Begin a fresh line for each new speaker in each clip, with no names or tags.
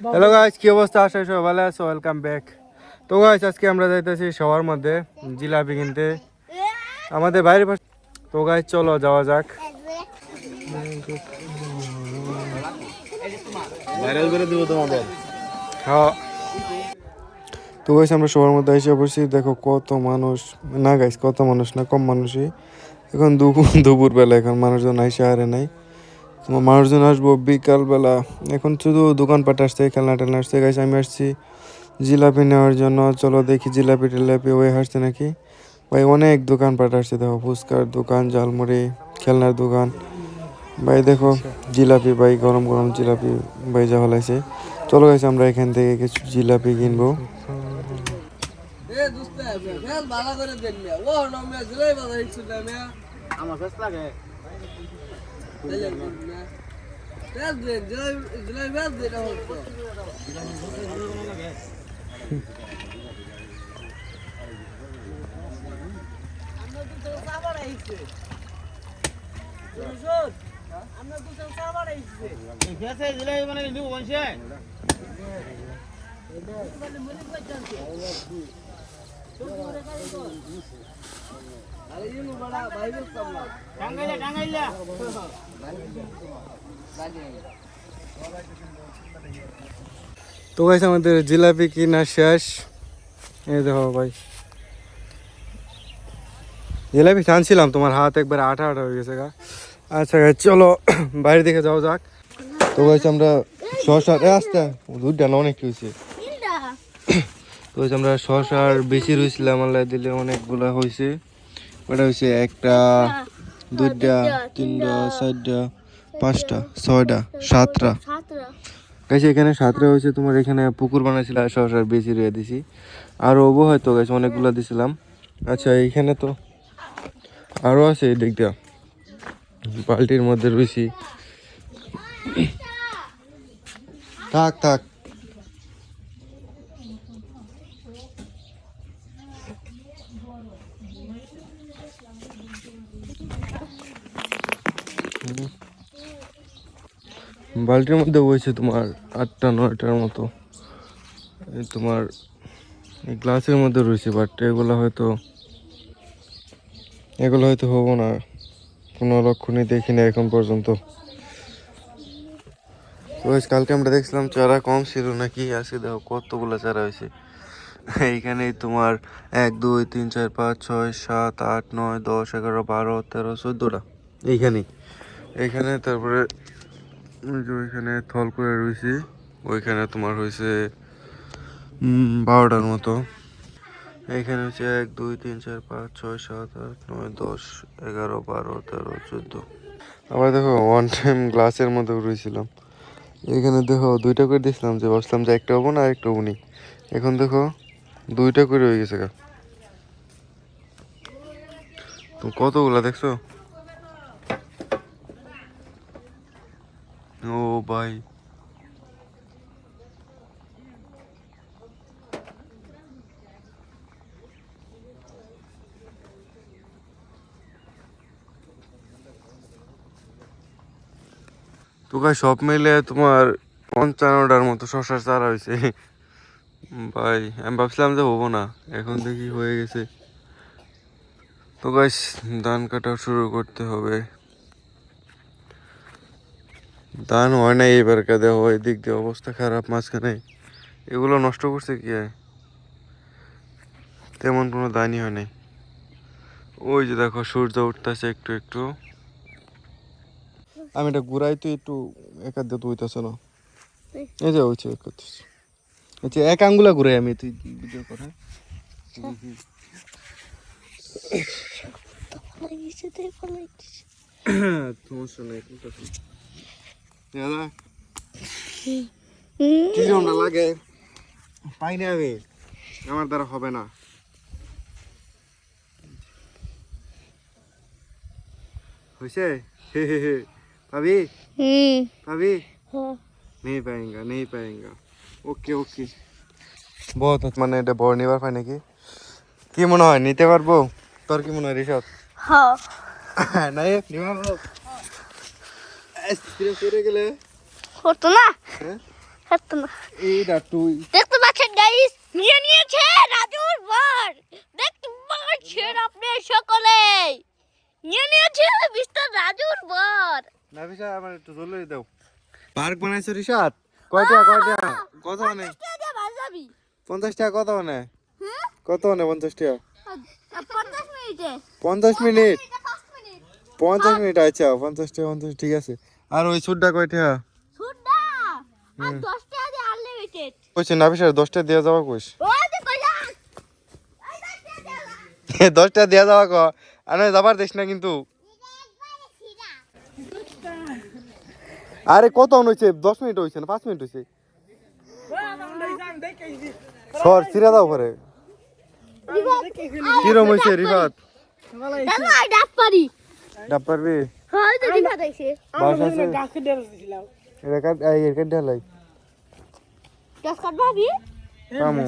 Hello guys, কি অবস্থা? আশা করি সবাই ভালো আছো। Welcome back. তো গাইস, আজকে আমরা যাইতেছি শহর মধ্যে জিলাপি কিনতে আমাদের বাইরে পাশে। তো গাইস, চলো যাওয়া যাক।
ভাইরাল করে দিব তোমাদের।
হ্যাঁ, তো গাইস আমরা শহরের মধ্যে এসে বসছি। দেখো কত মানুষ, না গাইস কত মানুষ না, কম মানুষই। এখন দুপুর বেলা, এখন মানুষজন আইসে আরে নাই। তোমার মানুষজন আসবো বিকাল বেলা। এখন শুধু দোকানপাট আসছে, খেলনা টেলনা আসছে। গাইস আমি আসছি জিলাপি নেওয়ার জন্য। চলো দেখি জিলাপি টিলাপি ওই আসছে নাকি। ভাই অনেক দোকানপাট আসছে, দেখো ফুচকার দোকান, ঝালমুড়ি, খেলনার দোকান। ভাই দেখো জিলাপি, ভাই গরম গরম জিলাপি ভাই যা হলাইছে। চলো গাইস আমরা এখান থেকে কিছু জিলাপি কিনবো।
আমার বেশ লাগে।
তো গাইস আমাদের জিলাপি কিনা শেষ। এই দেখো ভাই, জিলাপি টানছিলাম, তোমার হাত একবার আঠা আঠা হয়ে গেছে গা। আচ্ছা গাইস চলো বাইরে দিকে যাওয়া যাক। তো গাইস আমরা শশার আসতে দুধটা না অনেক হয়েছে। তো গাইস আমরা শশার বেশি রয়েছিলাম, আল্লাহ দিলে অনেকগুলা হয়েছে। ওটা হয়েছে একটা, দুইটা, তিনটা, চারটা, পাঁচটা, ছয়টা, সাতটা। গাইস এখানে সাতটা হয়েছে। তোমার এখানে পুকুর বানাইছিল, শশার বেশি রয়ে দিছি। আর ওবো হয়তো গাইস অনেকগুলা দিছিলাম। আচ্ছা এইখানে তো আরো আছে, এই দিক দিয়া বালতির মধ্যে রয়েছি। থাক থাক। বালতির মধ্যে বইছে তোমার আটটা নয়টার মতো। এই তোমার এই গ্লাসের মধ্যে রয়েছে, বাট এগুলো হয়তো হবো না, কোনো লক্ষণই দেখি না এখন পর্যন্ত। তো কালকে আমরা দেখছিলাম চারা কম ছিল নাকি, আজকে দেখো কতগুলো চারা হয়েছে। এইখানে তোমার 1 2 3 4 5 6 7 8 9 10 11 12 13 14টা এইখানে। তারপরে ওই যে ওইখানে থল করে রয়েছে, ওইখানে তোমার হয়েছে 12টার মতো। এইখানে হচ্ছে 1 2 3 4 5 6 7 8 9 10 11 12 13 14। আবার দেখো ওয়ান টাইম গ্লাসের মধ্যে রয়েছিলাম। এখানে দেখো 2টা করে দিয়েছিলাম, যে ভাবছিলাম যে একটা হবো না আর একটা হবো নি। এখন দেখো 2টা করে হয়ে গেছে গা। তো কতগুলা দেখছো? ও ভাই, তো গাই সব মিলে তোমার 55টার মতো শশার চারা হয়েছে। ভাই আমি ভাবছিলাম যে হবো না, এখন দেখি হয়ে গেছে। তো গাইস ধান কাটা শুরু করতে হবে। ধান হয় না এবার, কাদে হয় দিক দিয়ে অবস্থা খারাপ। মাঝখানে এগুলো নষ্ট করছে কি হয়, তেমন কোনো ধানই হয় নাই। ওই যে দেখো সূর্য উঠতেছে একটু একটু। আমি এটা ঘুরাই তো একটু, একার দিয়ে তো হইতেছে না। এই যে হচ্ছে আচ্ছা, এক আঙ্গুলা ঘুরাই আমি, তুই ভিডিও কর। সমস্যা নেই, কিরম না লাগে পাই না আমি, আমার দ্বারা হবে না। হয়েছে ভাবি, ভাবি नहीं पाएंगा नहीं पाएंगा। ওকে ওকে, বহুত মানে এটা বড় নিবার পাই নাকি, কি মনে হয় নিতে পারবো? তোর কি মনে হয় ঋষভ? হ্যাঁ নাই নিবার পারবো? করে গেলে
হতো না।
হ্যাঁ
হাঁটতো না।
এইটা তুই
দেখতে পাচ্ছেন গাইস, নিয়ে নিয়েছে রাজুর বর। দেখতে পাচ্ছেন আপনি সকলেই, নিয়ে নিয়েছে মিস্টার রাজুর বর।
নাফিসা আমার একটু জলদি দাও। পার্ক বানাইছো রিশাদ? কয়টা কত মানে?
50 টাকা দিয়ে বাস যাবি?
50 টাকা কত মানে?
হুম?
কত মানে 50 টাকা?
50 মিনিটে।
50 মিনিট?
এটা 5 মিনিট।
50 মিনিট আচ্ছা 50 টাকা 50 ঠিক আছে। আর ওই সুটটা কয় টাকা?
সুডা আর 10 টাকা দিয়ে আনলিমিটেড।
কইছে নাফিসা 10 টাকা দিয়া যাওয়া কইস।
ওই যে কইলা এই 10 টাকা দিয়ে
10 টাকা দিয়া যাওয়া ক। আর যাবার দেশ না কিন্তু। আরে কত হইছে? 10 মিনিট হইছে না 5 মিনিট হইছে? সর সিরা দাও করে। কিরম হইছে রিফাত?
দাদা আই ডাক পারি।
ডাব পারবি?
হ্যাঁ তো রিফাত আইছে।
বাস আছে? এটা কাট এর কাট ঢালাই।
গাছ কাটবাবি?
কামু।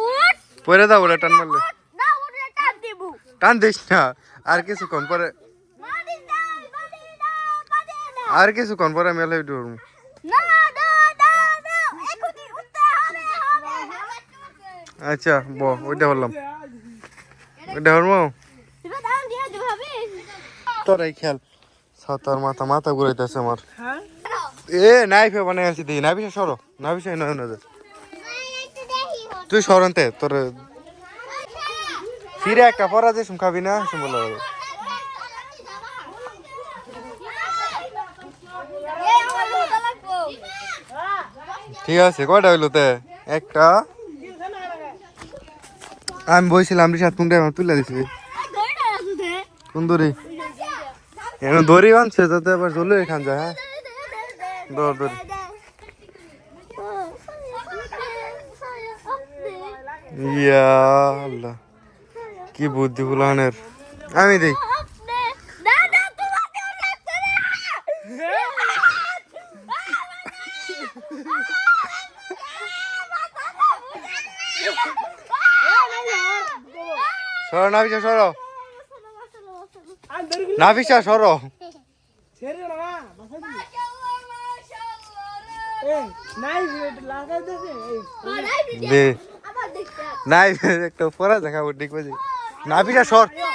উঠ
পরে দাও ওটা টান মারলে।
না উঠলে টান দেবো।
টান দিস না। আর কিছুক্ষণ পরে
মারি দাও মারি দাও।
আর কিছুক্ষণ পরে মেলে উঠব।
না না না না এখনই উঠতে হবে।
আচ্ছা ওইটা হলাম। ওইটা হরমো?
রিফাত আন দিয়া দে ভাবি।
তোরাই খেল। সাতার মাথা ঘুরাইতেছে আমার। এ নাইফে বানাই আছি দেখি নাবিসা সরো নাবিসা নয় না তুই সরন্তে তোর ফিরে একটা পরা যে খাবি না বলে ঠিক আছে কয়টা হইলো তে একটা আমি বইছিলাম রিসাত কোনটা আমার তুলে দিছি কোন দড়ি এখন দড়ি বানছে যাতে আবার জলে খান যায় হ্যাঁ দড়ি ইয়া আল্লাহ কি বুদ্ধি ফুলানের আমি দেই সরো নাফিসা সরো নাফিসা সরো দে নাই একটা পরা দেখাবো ঠিক আছে নাফিসা সর